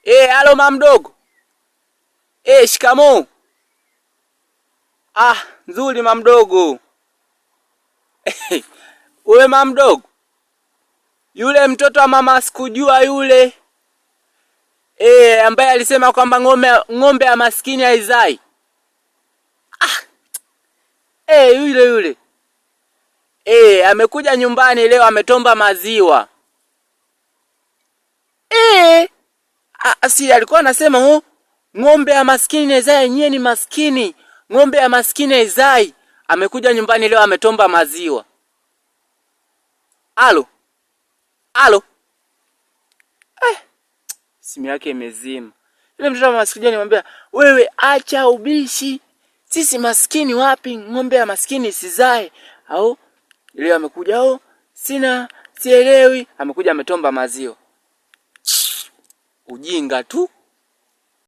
Halo mama mdogo. Shikamoo. Nzuri mama mdogo. Wewe mama mdogo. Yule mtoto wa mama sikujua yule. Ambaye alisema kwamba ng'ombe ya maskini haizai. Yule. Amekuja nyumbani leo ametomba maziwa. Si alikuwa anasema ng'ombe ya maskini haizai, yenyewe ni maskini. Ng'ombe ya maskini haizai. Amekuja nyumbani leo ametomba maziwa. Halo. Simu yake imezima. Yule mtoto wa maskini anamwambia, "Wewe acha ubishi. Sisi maskini wapi? Ng'ombe ya maskini sizae." Au leo amekuja, sielewi, amekuja ametomba maziwa. Ujinga tu.